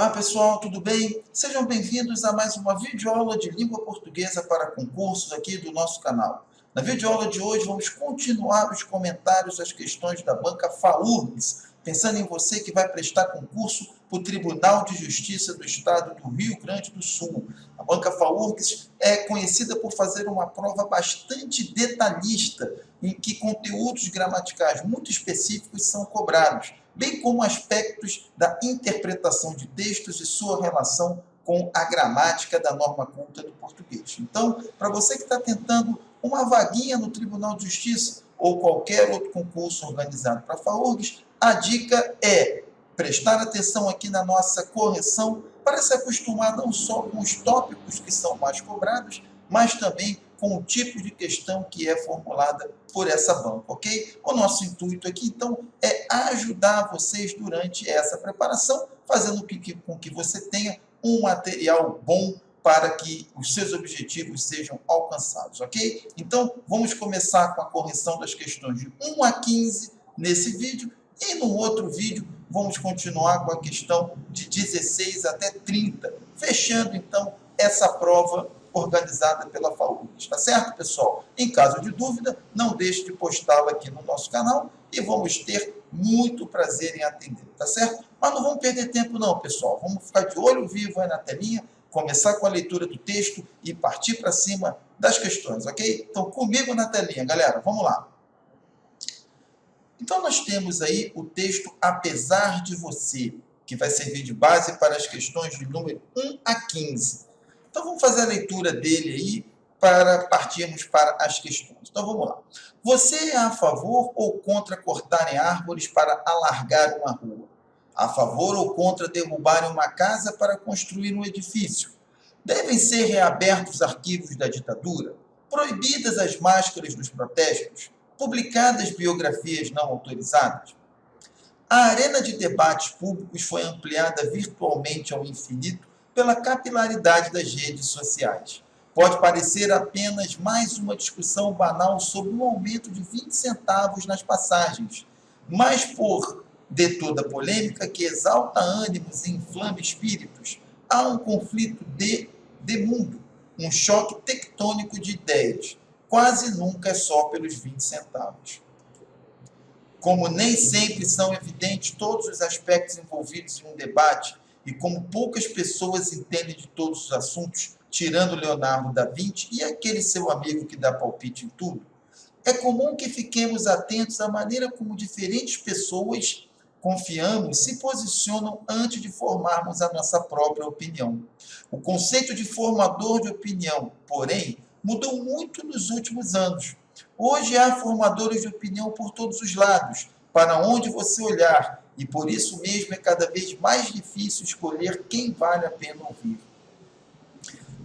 Olá pessoal, tudo bem? Sejam bem-vindos a mais uma videoaula de língua portuguesa para concursos aqui do nosso canal. Na videoaula de hoje vamos continuar os comentários às questões da banca FAURGS, pensando em você que vai prestar concurso para o Tribunal de Justiça do Estado do Rio Grande do Sul. A banca FAURGS é conhecida por fazer uma prova bastante detalhista, em que conteúdos gramaticais muito específicos são cobrados, bem como aspectos da interpretação de textos e sua relação com a gramática da norma culta do português. Então, para você que está tentando uma vaguinha no Tribunal de Justiça ou qualquer outro concurso organizado para a FAURGS, a dica é prestar atenção aqui na nossa correção para se acostumar não só com os tópicos que são mais cobrados, mas também com o tipo de questão que é formulada por essa banca, ok? O nosso intuito aqui, então, é ajudar vocês durante essa preparação, fazendo com que você tenha um material bom para que os seus objetivos sejam alcançados, ok? Então, vamos começar com a correção das questões de 1 a 15 nesse vídeo, e no outro vídeo vamos continuar com a questão de 16 até 30, fechando, então, essa prova organizada pela FAURGS, tá certo, pessoal? Em caso de dúvida, não deixe de postá-la aqui no nosso canal e vamos ter muito prazer em atender, tá certo? Mas não vamos perder tempo não, pessoal. Vamos ficar de olho vivo aí na telinha, começar com a leitura do texto e partir para cima das questões, ok? Então, comigo na telinha, galera, vamos lá. Então, nós temos aí o texto Apesar de Você, que vai servir de base para as questões de número 1 a 15. Então, vamos fazer a leitura dele aí para partirmos para as questões. Então, vamos lá. Você é a favor ou contra cortarem árvores para alargar uma rua? A favor ou contra derrubarem uma casa para construir um edifício? Devem ser reabertos arquivos da ditadura? Proibidas as máscaras nos protestos? Publicadas biografias não autorizadas? A arena de debates públicos foi ampliada virtualmente ao infinito pela capilaridade das redes sociais. Pode parecer apenas mais uma discussão banal sobre um aumento de 20 centavos nas passagens, mas por de toda polêmica que exalta ânimos e inflama espíritos, há um conflito de mundo, um choque tectônico de ideias. Quase nunca é só pelos 20 centavos. Como nem sempre são evidentes todos os aspectos envolvidos em um debate, e como poucas pessoas entendem de todos os assuntos, tirando Leonardo da Vinci e aquele seu amigo que dá palpite em tudo, é comum que fiquemos atentos à maneira como diferentes pessoas confiamos se posicionam antes de formarmos a nossa própria opinião. O conceito de formador de opinião, porém, mudou muito nos últimos anos. Hoje há formadores de opinião por todos os lados, para onde você olhar, e por isso mesmo é cada vez mais difícil escolher quem vale a pena ouvir.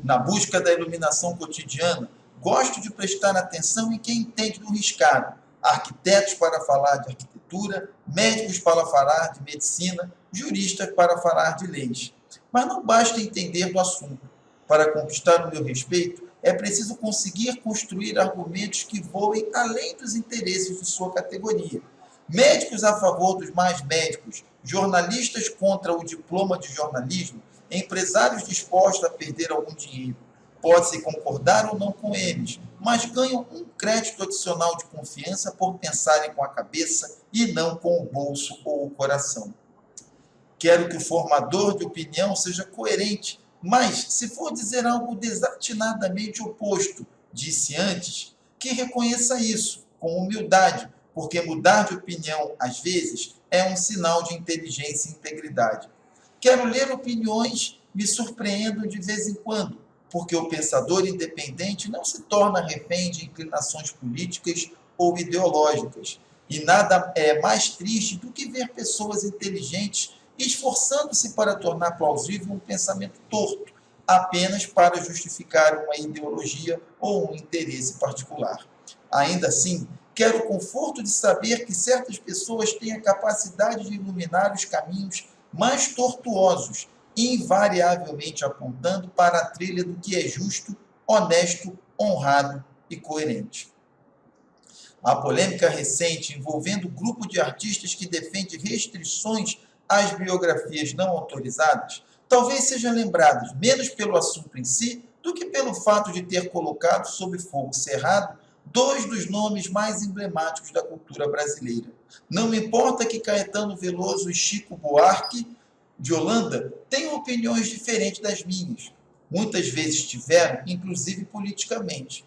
Na busca da iluminação cotidiana, gosto de prestar atenção em quem entende do riscado. Arquitetos para falar de arquitetura, médicos para falar de medicina, juristas para falar de leis. Mas não basta entender do assunto. Para conquistar o meu respeito, é preciso conseguir construir argumentos que voem além dos interesses de sua categoria. Médicos a favor dos mais médicos, jornalistas contra o diploma de jornalismo, empresários dispostos a perder algum dinheiro. Pode-se concordar ou não com eles, mas ganham um crédito adicional de confiança por pensarem com a cabeça e não com o bolso ou o coração. Quero que o formador de opinião seja coerente, mas, se for dizer algo desatinadamente oposto, disse antes, que reconheça isso, com humildade, porque mudar de opinião, às vezes, é um sinal de inteligência e integridade. Quero ler opiniões, me surpreendam de vez em quando, porque o pensador independente não se torna refém de inclinações políticas ou ideológicas. E nada é mais triste do que ver pessoas inteligentes esforçando-se para tornar plausível um pensamento torto, apenas para justificar uma ideologia ou um interesse particular. Ainda assim, quero o conforto de saber que certas pessoas têm a capacidade de iluminar os caminhos mais tortuosos, invariavelmente apontando para a trilha do que é justo, honesto, honrado e coerente. A polêmica recente envolvendo o grupo de artistas que defende restrições às biografias não autorizadas talvez sejam lembrados menos pelo assunto em si do que pelo fato de ter colocado sob fogo cerrado dois dos nomes mais emblemáticos da cultura brasileira. Não importa que Caetano Veloso e Chico Buarque de Holanda tenham opiniões diferentes das minhas. Muitas vezes tiveram, inclusive politicamente.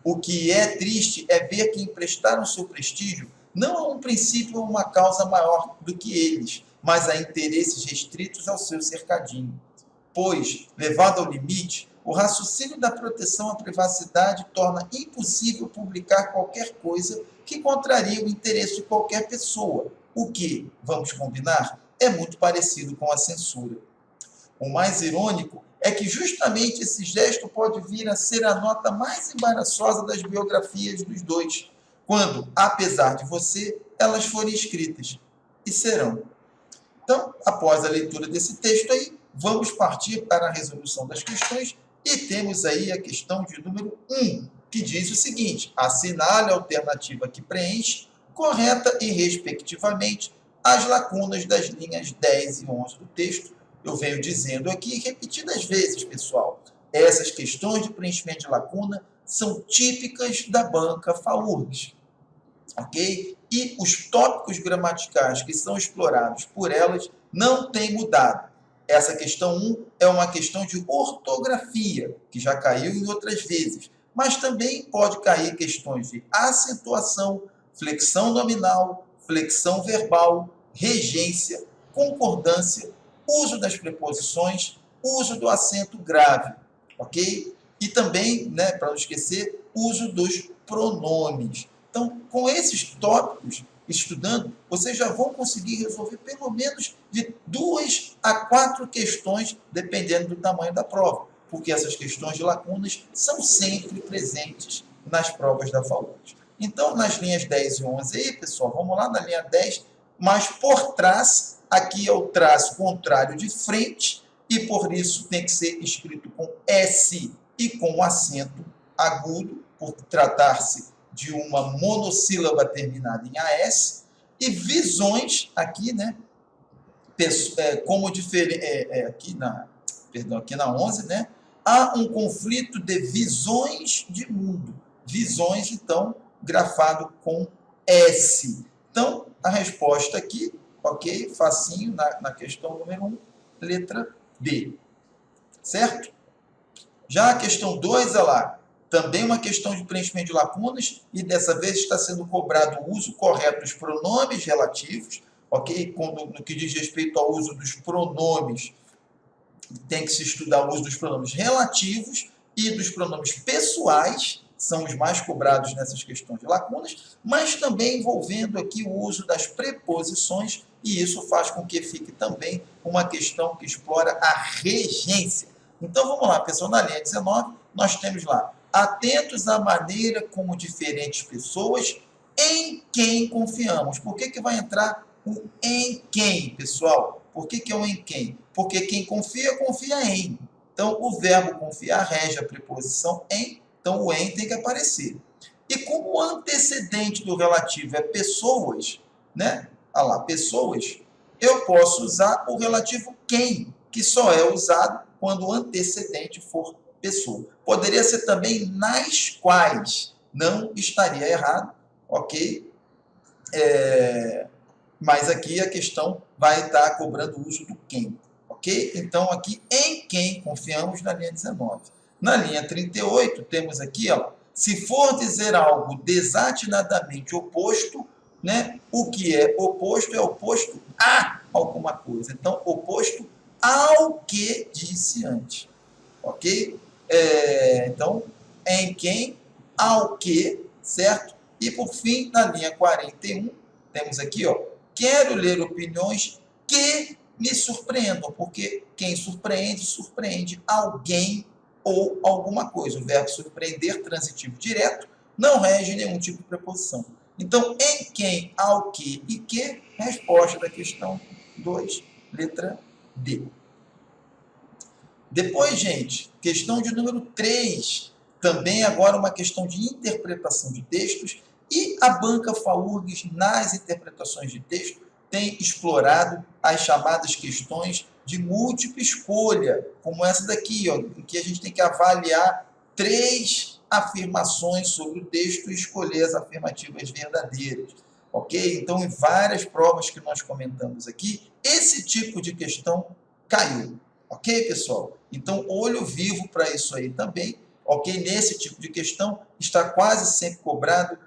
O que é triste é ver que emprestaram seu prestígio não a um princípio ou uma causa maior do que eles, mas a interesses restritos ao seu cercadinho. Pois, levado ao limite, o raciocínio da proteção à privacidade torna impossível publicar qualquer coisa que contraria o interesse de qualquer pessoa, o que, vamos combinar, é muito parecido com a censura. O mais irônico é que justamente esse gesto pode vir a ser a nota mais embaraçosa das biografias dos dois, quando, apesar de você, elas forem escritas. E serão. Então, após a leitura desse texto aí, vamos partir para a resolução das questões e temos aí a questão de número 1, que diz o seguinte: assinale a alternativa que preenche, correta e respectivamente, as lacunas das linhas 10 e 11 do texto. Eu venho dizendo aqui repetidas vezes, pessoal, essas questões de preenchimento de lacuna são típicas da banca FAURGS, ok? E os tópicos gramaticais que são explorados por elas não têm mudado. Essa questão 1 é uma questão de ortografia, que já caiu em outras vezes, mas também pode cair questões de acentuação, flexão nominal, flexão verbal, regência, concordância, uso das preposições, uso do acento grave, ok? E também, né, para não esquecer, uso dos pronomes. Então, com esses tópicos, estudando, vocês já vão conseguir resolver pelo menos de 2 a 4 questões, dependendo do tamanho da prova, porque essas questões de lacunas são sempre presentes nas provas da FAURGS. Então, nas linhas 10 e 11 aí, pessoal, vamos lá na linha 10, mas por trás, aqui é o traço contrário de frente, e por isso tem que ser escrito com S e com acento agudo, por tratar-se de uma monossílaba terminada em AS, e visões, aqui, né, como aqui na 11, né, há um conflito de visões de mundo. Visões, então, grafado com S. Então, a resposta aqui, ok, facinho, na questão número 1, letra B. Certo? Já a questão 2, olha lá, também uma questão de preenchimento de lacunas, e dessa vez está sendo cobrado o uso correto dos pronomes relativos, ok? No que diz respeito ao uso dos pronomes, tem que se estudar o uso dos pronomes relativos e dos pronomes pessoais, são os mais cobrados nessas questões de lacunas, mas também envolvendo aqui o uso das preposições, e isso faz com que fique também uma questão que explora a regência. Então, vamos lá, pessoal, na linha 19, nós temos lá: atentos à maneira como diferentes pessoas em quem confiamos. Por que vai entrar o em quem, pessoal? Por que é o em quem? Porque quem confia, confia em. Então, o verbo confiar rege a preposição em, então o em tem que aparecer. E como o antecedente do relativo é pessoas, né? Olha lá, pessoas, eu posso usar o relativo quem, que só é usado quando o antecedente for pessoa. Poderia ser também nas quais, não estaria errado, ok? Mas aqui a questão vai estar cobrando o uso do quem, ok? Então, aqui, em quem confiamos, na linha 19. Na linha 38, temos aqui, ó, se for dizer algo desatinadamente oposto, né, o que é oposto a alguma coisa. Então, oposto ao que disse antes, ok? Então, em quem, ao que, certo? E, por fim, na linha 41, temos aqui, ó, quero ler opiniões que me surpreendam, porque quem surpreende, surpreende alguém ou alguma coisa. O verbo surpreender, transitivo direto, não rege nenhum tipo de preposição. Então, em quem, ao que e que, resposta da questão 2, letra D. Depois, gente, questão de número 3, também agora uma questão de interpretação de textos, e a banca FAURGS, nas interpretações de texto, tem explorado as chamadas questões de múltipla escolha, como essa daqui, ó, em que a gente tem que avaliar 3 afirmações sobre o texto e escolher as afirmativas verdadeiras. Ok? Então, em várias provas que nós comentamos aqui, esse tipo de questão caiu. Ok, pessoal? Então, olho vivo para isso aí também. Ok? Nesse tipo de questão, está quase sempre cobrado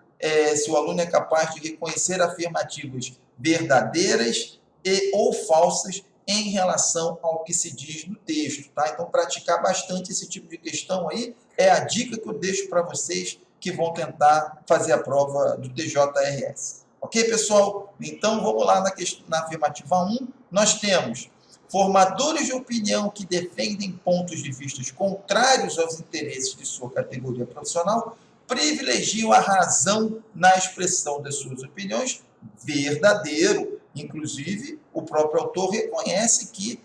se o aluno é capaz de reconhecer afirmativas verdadeiras e ou falsas em relação ao que se diz no texto. Tá? Então, praticar bastante esse tipo de questão aí é a dica que eu deixo para vocês que vão tentar fazer a prova do TJRS. Ok, pessoal? Então, vamos lá na afirmativa 1. Nós temos formadores de opinião que defendem pontos de vista contrários aos interesses de sua categoria profissional privilegiam a razão na expressão das suas opiniões. Verdadeiro. Inclusive, o próprio autor reconhece que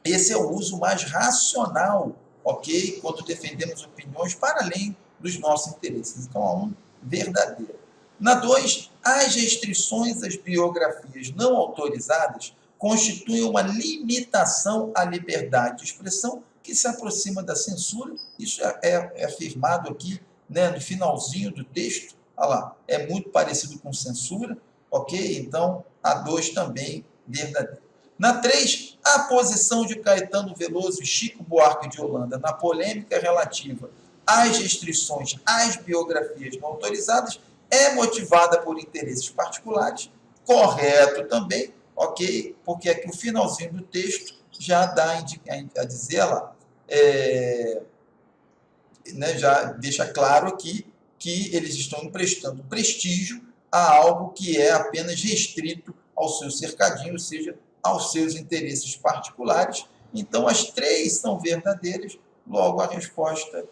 esse é o uso mais racional, ok? Quando defendemos opiniões para além dos nossos interesses. Então, a 1, verdadeiro. Na 2, as restrições às biografias não autorizadas constituem uma limitação à liberdade de expressão que se aproxima da censura. Isso é afirmado aqui, né, no finalzinho do texto. Olha lá, é muito parecido com censura, ok? Então, a 2 também verdadeiro. Na 3, a posição de Caetano Veloso e Chico Buarque de Holanda na polêmica relativa às restrições às biografias não autorizadas é motivada por interesses particulares. Correto também, ok? Porque aqui o finalzinho do texto já dá a dizer lá, né, já deixa claro aqui que eles estão emprestando prestígio a algo que é apenas restrito ao seu cercadinho, ou seja, aos seus interesses particulares. Então, as 3 são verdadeiras, logo a resposta,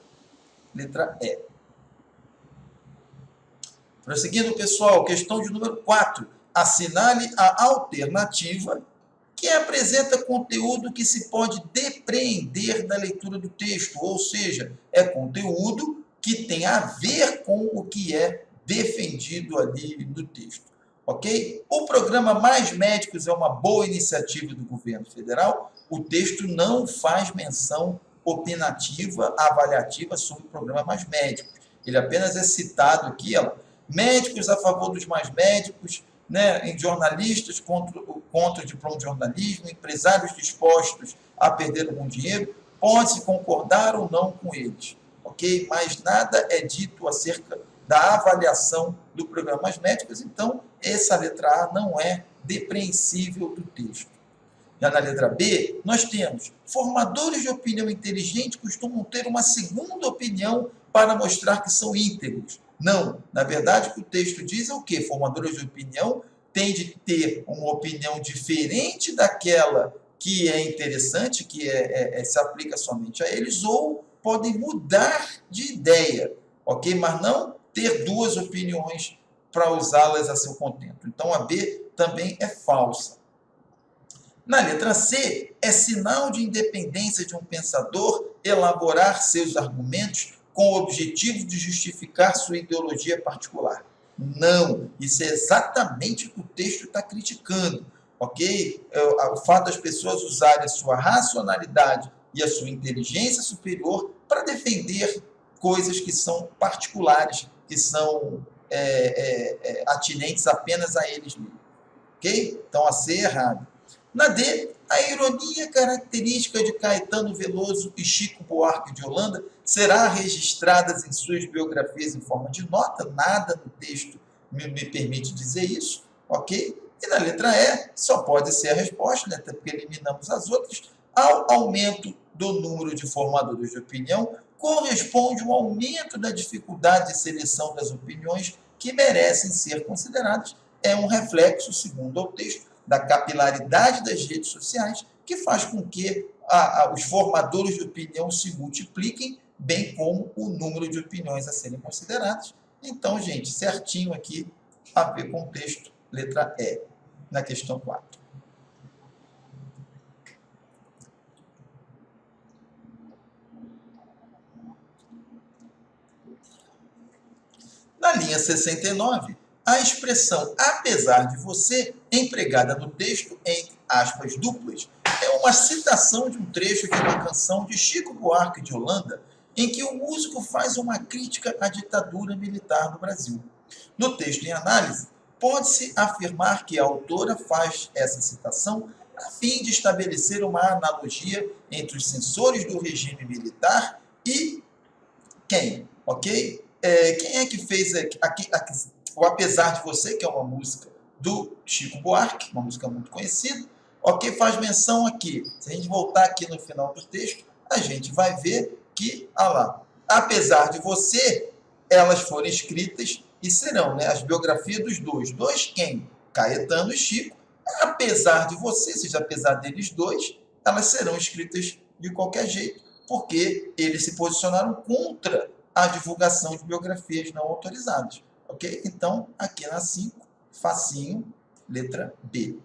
letra E. Prosseguindo, pessoal, questão de número 4. Assinale a alternativa que apresenta conteúdo que se pode depreender da leitura do texto, ou seja, é conteúdo que tem a ver com o que é defendido ali no texto. Ok? O programa Mais Médicos é uma boa iniciativa do governo federal. O texto não faz menção opinativa, avaliativa sobre o programa Mais Médicos. Ele apenas é citado aqui, ó, médicos a favor dos mais médicos, né, em jornalistas contra o diploma de jornalismo, empresários dispostos a perder algum dinheiro, pode-se concordar ou não com eles. Ok? Mas nada é dito acerca da avaliação do programa Mais Médicos, então essa letra A não é depreensível do texto. Já na letra B, nós temos formadores de opinião inteligente costumam ter uma segunda opinião para mostrar que são íntegros. Não, na verdade, o que o texto diz é o quê? Formadores de opinião têm de ter uma opinião diferente daquela que é interessante, que se aplica somente a eles, ou podem mudar de ideia, ok? Mas não ter 2 opiniões para usá-las a seu contento. Então, a B também é falsa. Na letra C, é sinal de independência de um pensador elaborar seus argumentos com o objetivo de justificar sua ideologia particular. Não, isso é exatamente o que o texto está criticando, ok? O fato das pessoas usarem a sua racionalidade e a sua inteligência superior para defender coisas que são particulares, que são atinentes apenas a eles mesmos, ok? Então, a C é errada. Na D, a ironia característica de Caetano Veloso e Chico Buarque de Holanda será registrada em suas biografias em forma de nota. Nada no texto me permite dizer isso, ok? E na letra E, só pode ser a resposta, né, até porque eliminamos as outras. Ao aumento do número de formadores de opinião, corresponde um aumento da dificuldade de seleção das opiniões que merecem ser consideradas. É um reflexo, segundo o texto, da capilaridade das redes sociais, que faz com que os formadores de opinião se multipliquem, bem como o número de opiniões a serem consideradas. Então, gente, certinho aqui, a ver com o texto, letra E, na questão 4. Na linha 69, a expressão apesar de você, empregada no texto entre aspas duplas, é uma citação de um trecho de uma canção de Chico Buarque de Holanda, em que o músico faz uma crítica à ditadura militar no Brasil. No texto em análise, pode-se afirmar que a autora faz essa citação a fim de estabelecer uma analogia entre os censores do regime militar e quem, ok? Quem é que fez aqui, o Apesar de Você, que é uma música do Chico Buarque, uma música muito conhecida, ok? Faz menção aqui. Se a gente voltar aqui no final do texto, a gente vai ver que, lá, apesar de você, elas foram escritas e serão, né, as biografias dos dois. Dois quem? Caetano e Chico. Apesar de você, ou seja, apesar deles dois, elas serão escritas de qualquer jeito, porque eles se posicionaram contra a divulgação de biografias não autorizadas. Ok? Então, aqui na 5, facinho, letra B.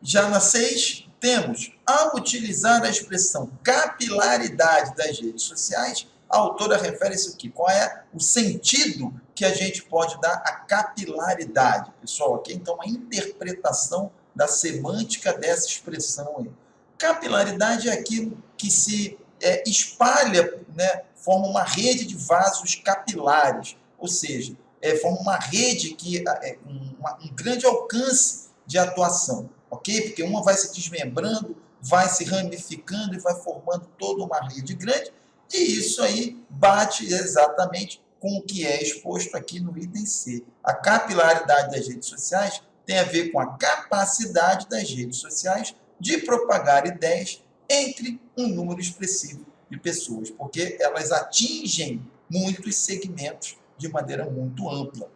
Já na 6, temos, ao utilizar a expressão capilaridade das redes sociais, a autora refere-se o quê? Qual é o sentido que a gente pode dar à capilaridade, pessoal? Ok? Então, a interpretação da semântica dessa expressão aí. Capilaridade é aquilo que se espalha, né, forma uma rede de vasos capilares, ou seja, forma uma rede que um grande alcance de atuação, ok? Porque uma vai se desmembrando, vai se ramificando e vai formando toda uma rede grande, e isso aí bate exatamente com o que é exposto aqui no item C. A capilaridade das redes sociais tem a ver com a capacidade das redes sociais de propagar ideias entre um número expressivo de pessoas, porque elas atingem muitos segmentos de maneira muito ampla,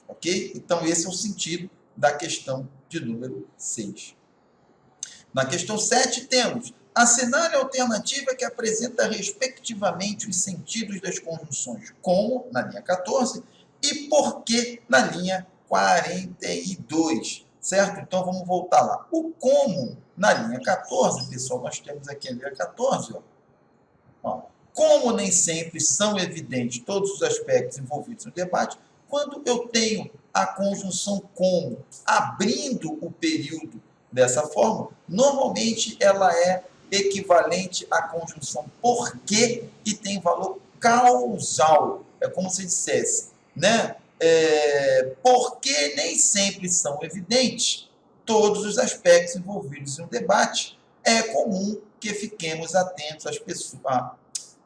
ok? Então, esse é o sentido da questão de número 6. Na questão 7, temos assinale a alternativa que apresenta respectivamente os sentidos das conjunções como, na linha 14, e por que, na linha 42, certo? Então, vamos voltar lá. O como, na linha 14, pessoal, nós temos aqui a linha 14, ó. Como nem sempre são evidentes todos os aspectos envolvidos no debate, quando eu tenho a conjunção como abrindo o período dessa forma, normalmente ela é equivalente à conjunção porque e tem valor causal. É como se dissesse, né? Porque nem sempre são evidentes todos os aspectos envolvidos no debate, é comum que fiquemos atentos às pessoas.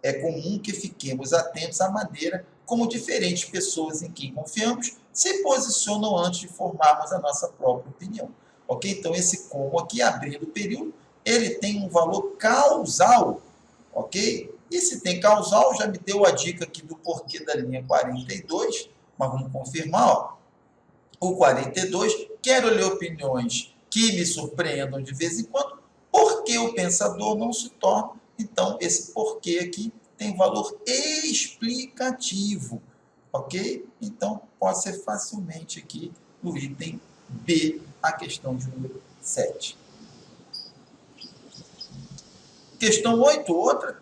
É comum que fiquemos atentos à maneira como diferentes pessoas em quem confiamos se posicionam antes de formarmos a nossa própria opinião. Ok? Então, esse como aqui, abrindo o período, ele tem um valor causal. Ok? E se tem causal, já me deu a dica aqui do porquê da linha 42, mas vamos confirmar. Ó. O 42, quero ler opiniões que me surpreendam de vez em quando, porque o pensador não se torna. Então, esse porquê aqui tem valor explicativo, ok? Então, pode ser facilmente aqui no item B, a questão de número 7. Questão 8,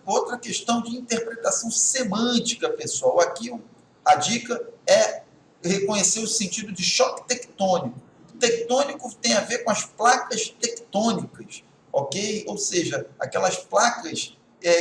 outra questão de interpretação semântica, pessoal. Aqui a dica é reconhecer o sentido de choque tectônico. Tectônico tem a ver com as placas tectônicas, ok? Ou seja, aquelas placas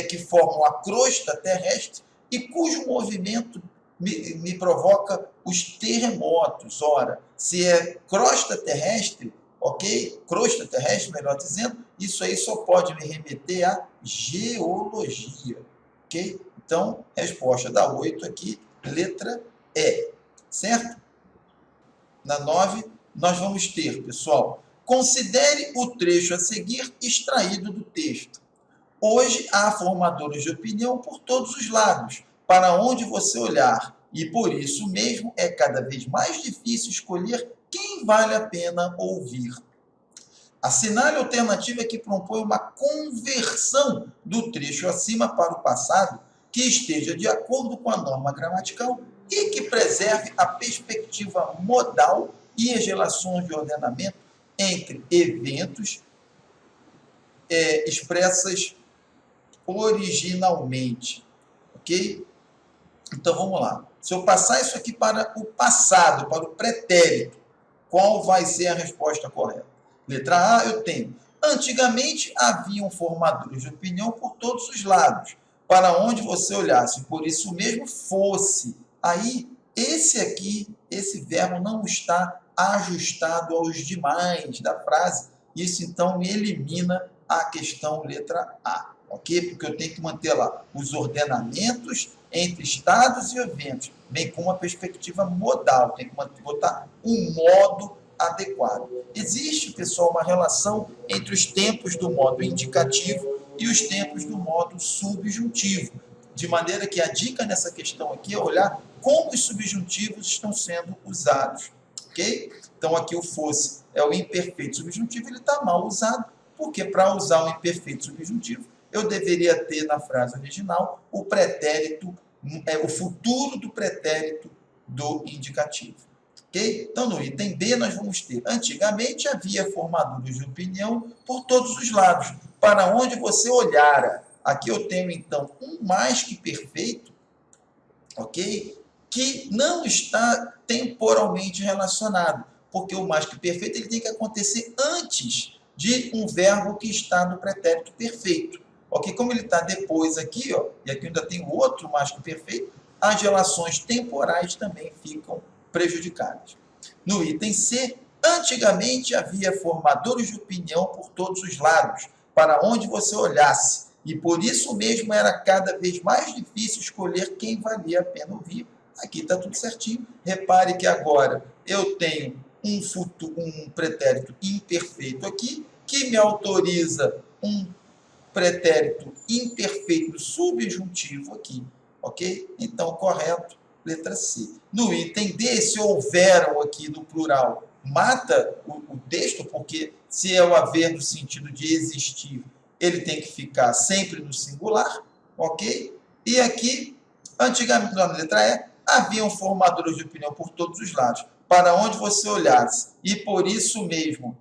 que formam a crosta terrestre e cujo movimento me provoca os terremotos. Ora, se é crosta terrestre, ok? Crosta terrestre, melhor dizendo, isso aí só pode me remeter à geologia, ok? Então, resposta da 8 aqui, letra E, certo? Na 9, nós vamos ter, pessoal, considere o trecho a seguir extraído do texto. Hoje há formadores de opinião por todos os lados, para onde você olhar, e por isso mesmo é cada vez mais difícil escolher quem vale a pena ouvir. Assinale a alternativa que propõe uma conversão do trecho acima para o passado que esteja de acordo com a norma gramatical e que preserve a perspectiva modal e as relações de ordenamento entre eventos expressas originalmente. Ok? Então, vamos lá. Se eu passar isso aqui para o passado, para o pretérito, qual vai ser a resposta correta? Letra A, eu tenho. Antigamente, haviam formadores de opinião por todos os lados, para onde você olhasse, por isso mesmo fosse. Aí, esse aqui, esse verbo não está ajustado aos demais da frase. Isso, então, me elimina a questão letra A, ok? Porque eu tenho que manter lá os ordenamentos entre estados e eventos, bem como a perspectiva modal. Tem que botar um modo adequado. Existe, pessoal, uma relação entre os tempos do modo indicativo e os tempos do modo subjuntivo, de maneira que a dica nessa questão aqui é olhar como os subjuntivos estão sendo usados, ok? Então, aqui o fosse é o imperfeito subjuntivo, ele está mal usado, porque para usar o imperfeito subjuntivo, eu deveria ter na frase original o pretérito, o futuro do pretérito do indicativo. Okay? Então, no item B, nós vamos ter, antigamente havia formadores de opinião por todos os lados, para onde você olhara. Aqui eu tenho, então, um mais que perfeito, ok? Que não está temporalmente relacionado, porque o mais que perfeito ele tem que acontecer antes de um verbo que está no pretérito perfeito. Ok? Como ele está depois aqui, ó, e aqui ainda tem o outro mais que perfeito, as relações temporais também ficam prejudicadas. No item C, antigamente havia formadores de opinião por todos os lados, para onde você olhasse, e por isso mesmo era cada vez mais difícil escolher quem valia a pena ouvir. Aqui está tudo certinho. Repare que agora eu tenho um pretérito imperfeito aqui, que me autoriza um pretérito imperfeito subjuntivo aqui, ok? Então, correto, letra C. No item D, se houveram aqui no plural, mata o texto, porque se é o haver no sentido de existir, ele tem que ficar sempre no singular, ok? E aqui, antigamente, na letra E, haviam formadores de opinião por todos os lados, para onde você olhasse, e por isso mesmo,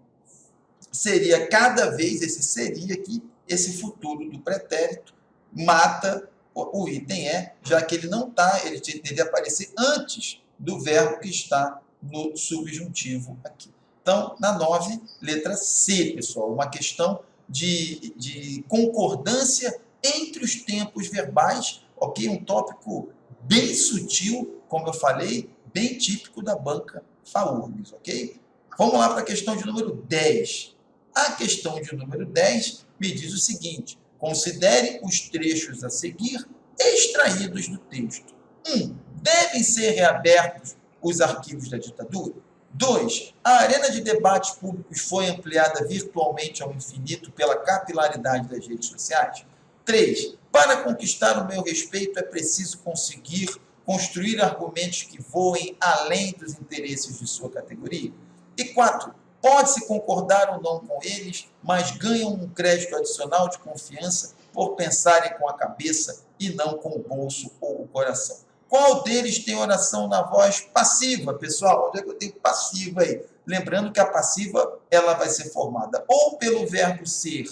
seria cada vez, esse seria aqui, esse futuro do pretérito, mata o item E, já que ele não está, ele deveria aparecer antes do verbo que está no subjuntivo aqui. Então, na 9, letra C, pessoal, uma questão de concordância entre os tempos verbais, ok? Um tópico bem sutil, como eu falei, bem típico da banca FAURGS, ok? Vamos lá para a questão de número 10. A questão de número 10 me diz o seguinte: considere os trechos a seguir extraídos do texto. 1. Devem ser reabertos os arquivos da ditadura. 2. A arena de debates públicos foi ampliada virtualmente ao infinito pela capilaridade das redes sociais. 3. Para conquistar o meu respeito é preciso conseguir construir argumentos que voem além dos interesses de sua categoria. E 4. Pode-se concordar ou não com eles, mas ganham um crédito adicional de confiança por pensarem com a cabeça e não com o bolso ou o coração. Qual deles tem oração na voz passiva, pessoal? Onde é que eu tenho passiva aí? Lembrando que a passiva ela vai ser formada ou pelo verbo ser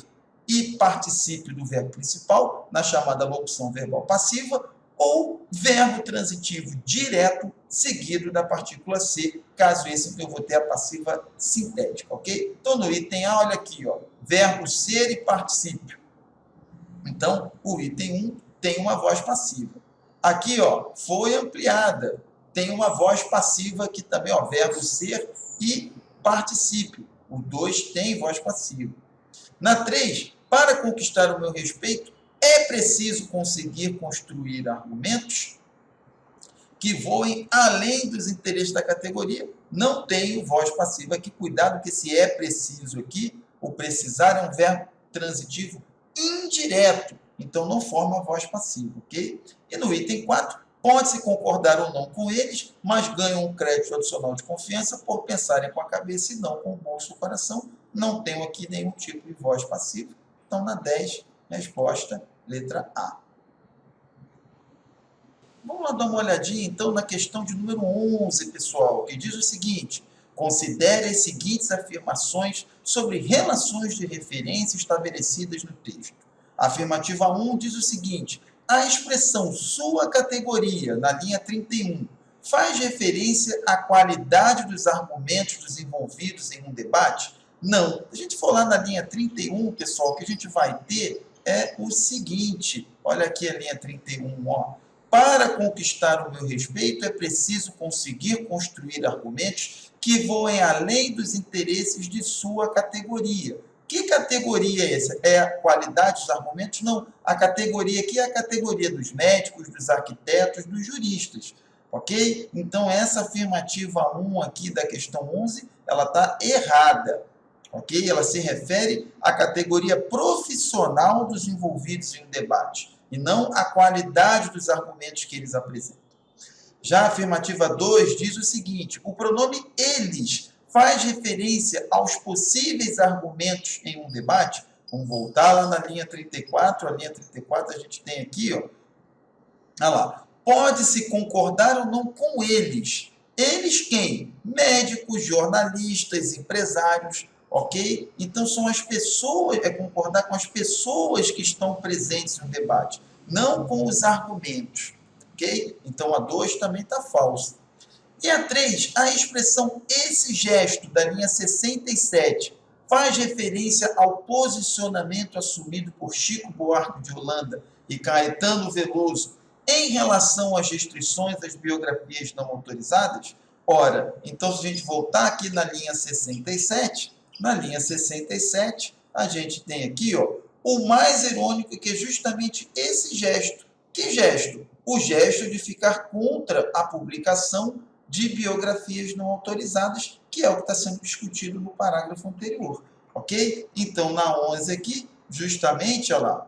e particípio do verbo principal, na chamada locução verbal passiva, ou verbo transitivo direto seguido da partícula ser, caso esse eu vou ter a passiva sintética, ok? Então, no item A, olha aqui, ó, verbo ser e particípio. Então, o item 1 tem uma voz passiva. Aqui, ó, foi ampliada, tem uma voz passiva aqui também, ó, verbo ser e particípio. O 2 tem voz passiva. Na 3, para conquistar o meu respeito, é preciso conseguir construir argumentos que voem além dos interesses da categoria. Não tenho voz passiva aqui. Cuidado que esse é preciso aqui, o precisar é um verbo transitivo indireto. Então, não forma voz passiva, ok? E no item 4, pode-se concordar ou não com eles, mas ganham um crédito adicional de confiança por pensarem com a cabeça e não com o bolso ou coração. Não tenho aqui nenhum tipo de voz passiva. Então, na 10, resposta, letra A. Vamos lá dar uma olhadinha, então, na questão de número 11, pessoal, que diz o seguinte: considere as seguintes afirmações sobre relações de referência estabelecidas no texto. A afirmativa 1 diz o seguinte: a expressão sua categoria, na linha 31, faz referência à qualidade dos argumentos desenvolvidos em um debate? Não. Se a gente for lá na linha 31, pessoal, o que a gente vai ter é o seguinte. Olha aqui a linha 31, ó. Para conquistar o meu respeito, é preciso conseguir construir argumentos que voem além dos interesses de sua categoria. Que categoria é essa? É a qualidade dos argumentos? Não. A categoria aqui é a categoria dos médicos, dos arquitetos, dos juristas. Ok? Então, essa afirmativa 1 aqui da questão 11, ela está errada. Ok? Ela se refere à categoria profissional dos envolvidos em um debate, e não à qualidade dos argumentos que eles apresentam. Já a afirmativa 2 diz o seguinte: o pronome eles faz referência aos possíveis argumentos em um debate. Vamos voltar lá na linha 34. A linha 34 a gente tem aqui, ó. Olha lá. Pode-se concordar ou não com eles. Eles quem? Médicos, jornalistas, empresários, ok? Então são as pessoas, é concordar com as pessoas que estão presentes no debate, não com os argumentos, ok? Então a 2 também está falsa. E a 3, a expressão esse gesto da linha 67 faz referência ao posicionamento assumido por Chico Buarque de Holanda e Caetano Veloso em relação às restrições às biografias não autorizadas? Ora, então se a gente voltar aqui na linha 67, a gente tem aqui, ó, o mais irônico, que é justamente esse gesto. Que gesto? O gesto de ficar contra a publicação de biografias não autorizadas, que é o que está sendo discutido no parágrafo anterior. Ok? Então, na 11 aqui, justamente, olha lá,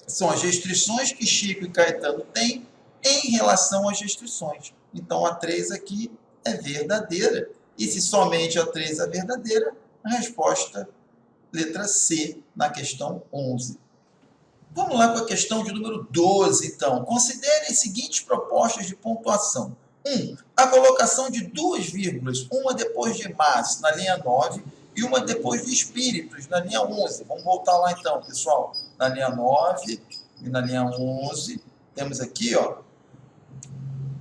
são as restrições que Chico e Caetano têm em relação às restrições. Então, a 3 aqui é verdadeira. E se somente a 3 é verdadeira, a resposta, letra C, na questão 11. Vamos lá com a questão de número 12, então. Considere as seguintes propostas de pontuação. 1. A colocação de duas vírgulas, uma depois de mas, na linha 9, e uma depois de espíritos, na linha 11. Vamos voltar lá, então, pessoal. Na linha 9 e na linha 11, temos aqui, ó.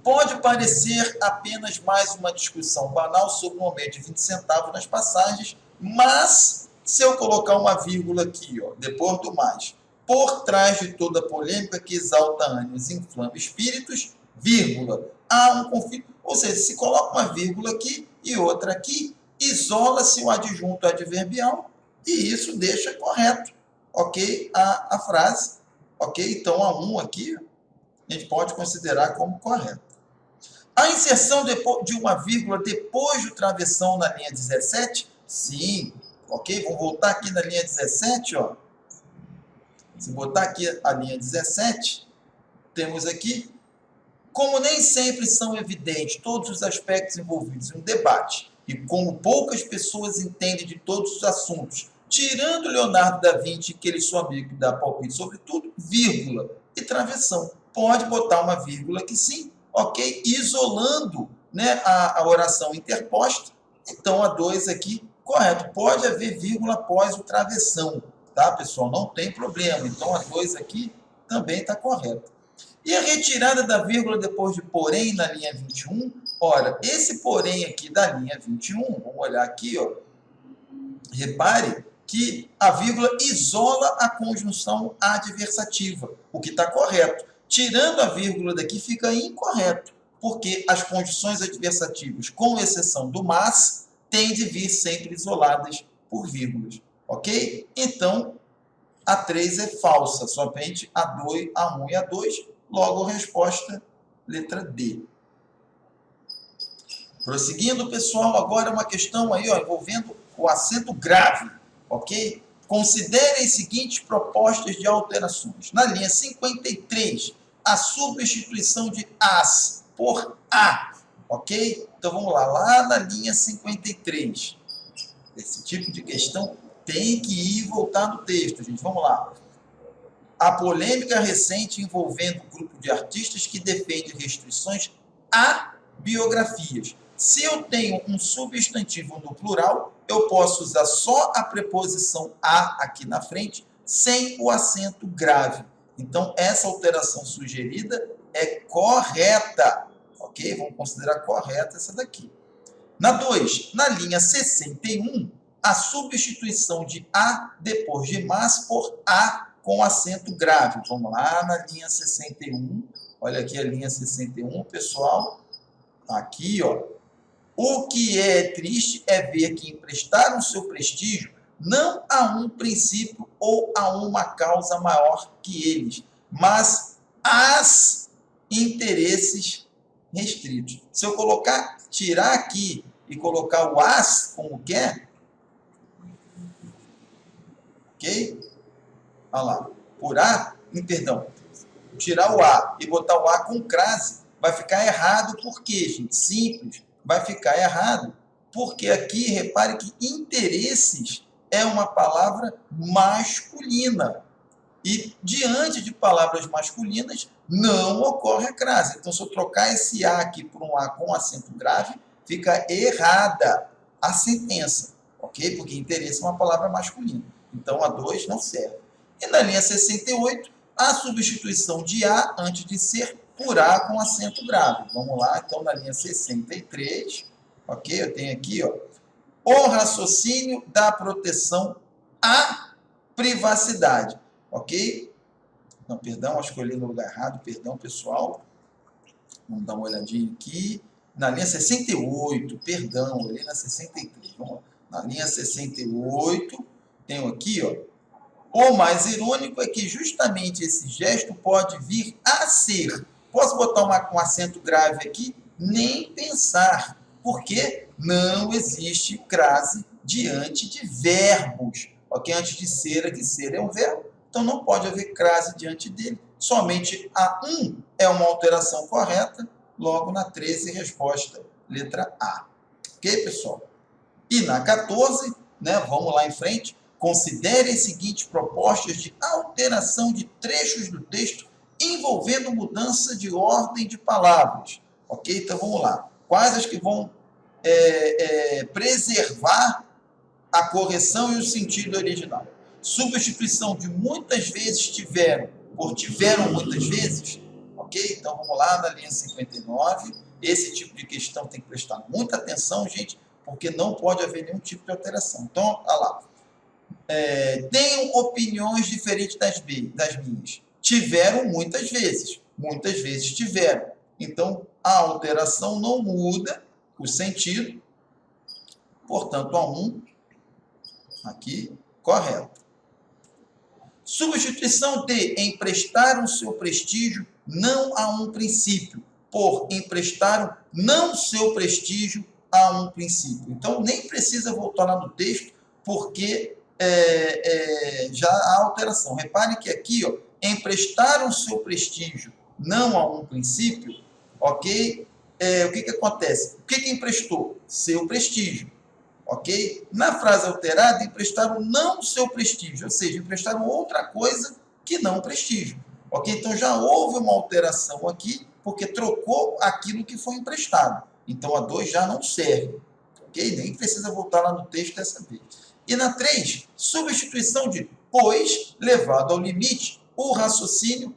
Pode parecer apenas mais uma discussão banal sobre um aumento de 20 centavos nas passagens, mas se eu colocar uma vírgula aqui, ó, depois do mais, por trás de toda polêmica que exalta ânimos e inflama espíritos, vírgula, há um conflito. Ou seja, se coloca uma vírgula aqui e outra aqui, isola-se o adjunto adverbial e isso deixa correto, ok? A frase, ok? Então, a 1 aqui, a gente pode considerar como correto. A inserção de uma vírgula depois do travessão na linha 17, sim, ok? Vamos voltar aqui na linha 17, ó. Se botar aqui a linha 17, temos aqui, como nem sempre são evidentes todos os aspectos envolvidos em um debate, e como poucas pessoas entendem de todos os assuntos, tirando Leonardo da Vinci, que ele é seu amigo que dá palpite sobre tudo, vírgula e travessão. Pode botar uma vírgula aqui sim, ok? Isolando, né, a oração interposta. Então, a 2 aqui, correto. Pode haver vírgula após o travessão. Tá, pessoal? Não tem problema. Então, a 2 aqui também está correta. E a retirada da vírgula depois de porém na linha 21? Ora, esse porém aqui da linha 21, vamos olhar aqui, ó. Repare que a vírgula isola a conjunção adversativa, o que está correto. Tirando a vírgula daqui fica incorreto, porque as conjunções adversativas, com exceção do mas, têm de vir sempre isoladas por vírgulas. Ok? Então, a 3 é falsa, somente a 2, a 1 e a 2. Logo, a resposta, letra D. Prosseguindo, pessoal, agora uma questão aí, ó, envolvendo o acento grave, ok? Considerem as seguintes propostas de alterações. Na linha 53, a substituição de as por a, ok? Então, vamos lá, lá na linha 53. Esse tipo de questão tem que ir e voltar no texto, gente. Vamos lá. A polêmica recente envolvendo um grupo de artistas que defende restrições a biografias. Se eu tenho um substantivo no plural, eu posso usar só a preposição a aqui na frente, sem o acento grave. Então, essa alteração sugerida é correta. Ok? Vamos considerar correta essa daqui. Na 2, na linha 61, a substituição de a depois de mas por a com acento grave. Vamos lá na linha 61. Olha aqui a linha 61, pessoal. Aqui, ó. O que é triste é ver que emprestaram seu prestígio não a um princípio ou a uma causa maior que eles, mas as interesses restritos. Se eu tirar aqui e colocar o as como quer, ok? Olha lá, por a, perdão, tirar o a e botar o a com crase, vai ficar errado. Por quê, gente? Simples, vai ficar errado, porque aqui, repare que interesses é uma palavra masculina. E diante de palavras masculinas, não ocorre a crase. Então, se eu trocar esse a aqui por um a com acento grave, fica errada a sentença, ok? Porque interesse é uma palavra masculina. Então, a 2 não serve. E na linha 68, a substituição de a antes de ser por a com acento grave. Vamos lá, então, na linha 63, ok? Eu tenho aqui, ó, o raciocínio da proteção à privacidade, ok? Não, perdão, acho que eu li no lugar errado, perdão, pessoal. Vamos dar uma olhadinha aqui. Na linha 68, perdão, eu li na 63. Vamos lá. Na linha 68, tenho aqui, ó. O mais irônico é que justamente esse gesto pode vir a ser. Posso botar um acento grave aqui? Nem pensar, porque não existe crase diante de verbos. Ok? Antes de ser, aqui ser é um verbo, então não pode haver crase diante dele. Somente a 1 é uma alteração correta, logo na 13, resposta, letra A. Ok, pessoal? E na 14, né, vamos lá em frente, considere as seguintes propostas de alteração de trechos do texto envolvendo mudança de ordem de palavras. Ok? Então, vamos lá. Quais as que vão preservar a correção e o sentido original? Substituição de muitas vezes tiveram por tiveram muitas vezes. Ok? Então, vamos lá na linha 59. Esse tipo de questão tem que prestar muita atenção, gente, porque não pode haver nenhum tipo de alteração. Então, olha lá. Tenham opiniões diferentes das minhas. Tiveram muitas vezes tiveram. Então, a alteração não muda o sentido, portanto, a 1, aqui, correto. Substituição de emprestaram seu prestígio não a um princípio, por emprestaram não seu prestígio a um princípio. Então, nem precisa voltar lá no texto, porque já há alteração. Repare que aqui, ó, emprestaram seu prestígio não a um princípio, ok? O que acontece? O que emprestou? Seu prestígio, ok? Na frase alterada, emprestaram não seu prestígio, ou seja, emprestaram outra coisa que não prestígio, ok? Então, já houve uma alteração aqui, porque trocou aquilo que foi emprestado. Então, a 2 já não serve, ok? Nem precisa voltar lá no texto dessa vez. E na 3, substituição de pois, levado ao limite, o raciocínio,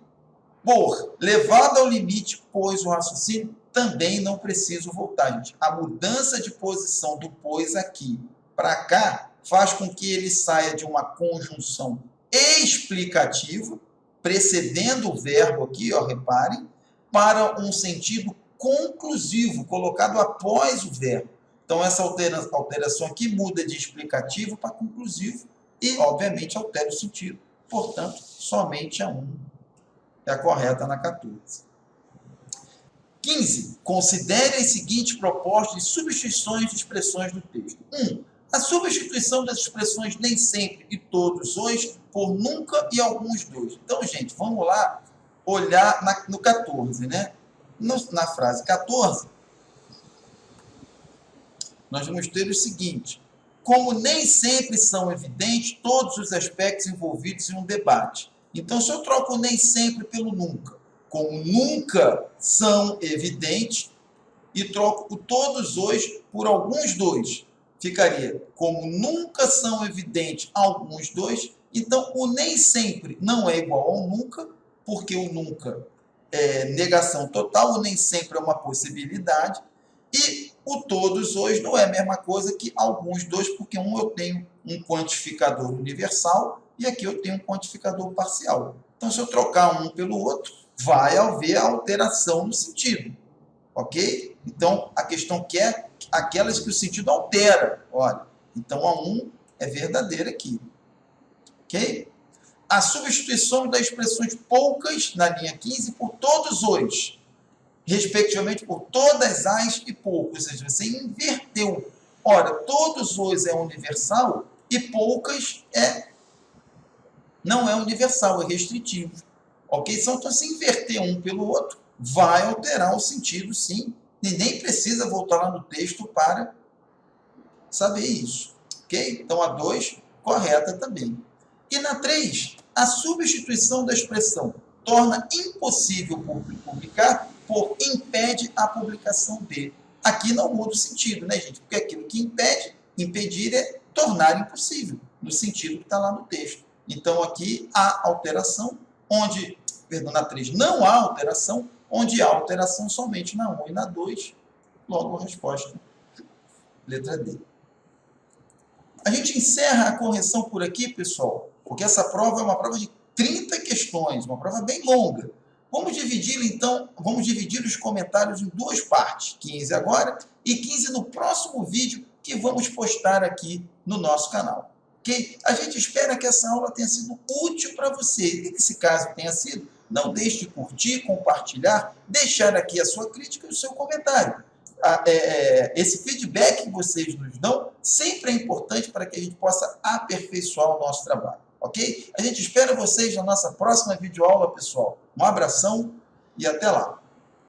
por, levado ao limite, pois o raciocínio, também não preciso voltar, gente. A mudança de posição do pois aqui para cá faz com que ele saia de uma conjunção explicativa, precedendo o verbo aqui, ó, reparem, para um sentido conclusivo, colocado após o verbo. Então, essa alteração aqui muda de explicativo para conclusivo e, obviamente, altera o sentido. Portanto, somente a 1 é a correta na 14. 15. Considere as seguintes propostas de substituições de expressões no texto. 1. A substituição das expressões nem sempre e todos os por nunca e alguns dos. Então, gente, vamos lá olhar no 14, né? Na frase 14, nós vamos ter o seguinte: como nem sempre são evidentes todos os aspectos envolvidos em um debate. Então, se eu troco nem sempre pelo nunca, como nunca são evidentes, e troco todos os por alguns dos, ficaria como nunca são evidentes alguns dos. Então, o nem sempre não é igual ao nunca, porque o nunca é negação total, o nem sempre é uma possibilidade, e O todos hoje não é a mesma coisa que alguns dois, porque eu tenho um quantificador universal e aqui eu tenho um quantificador parcial. Então, se eu trocar um pelo outro, vai haver alteração no sentido, ok? Então, a questão que é aquelas que o sentido altera, olha. Então, a 1 é verdadeira aqui, ok? A substituição das expressões poucas, na linha 15, por todos os, respectivamente por todas as e poucos, ou seja, você inverteu. Ora, todos os é universal e poucas não é universal, é restritivo. Ok? Então, se inverter um pelo outro, vai alterar o sentido, sim. E nem precisa voltar lá no texto para saber isso. Ok? Então, a 2, correta também. E na 3, a substituição da expressão torna impossível publicar por impede a publicação de. Aqui não muda o sentido, né, gente? Porque aquilo que impedir é tornar impossível, no sentido que está lá no texto. Então, aqui há alteração, na 3 não há alteração, onde há alteração somente na 1 e na 2. Logo, a resposta, letra D. A gente encerra a correção por aqui, pessoal, porque essa prova é uma prova de 30 questões, uma prova bem longa. Vamos dividir, então, os comentários em duas partes, 15 agora e 15 no próximo vídeo que vamos postar aqui no nosso canal. Ok? A gente espera que essa aula tenha sido útil para você. E que, se caso tenha sido, não deixe de curtir, compartilhar, deixar aqui a sua crítica e o seu comentário. Esse feedback que vocês nos dão sempre é importante para que a gente possa aperfeiçoar o nosso trabalho, ok? A gente espera vocês na nossa próxima videoaula, pessoal. Um abração e até lá!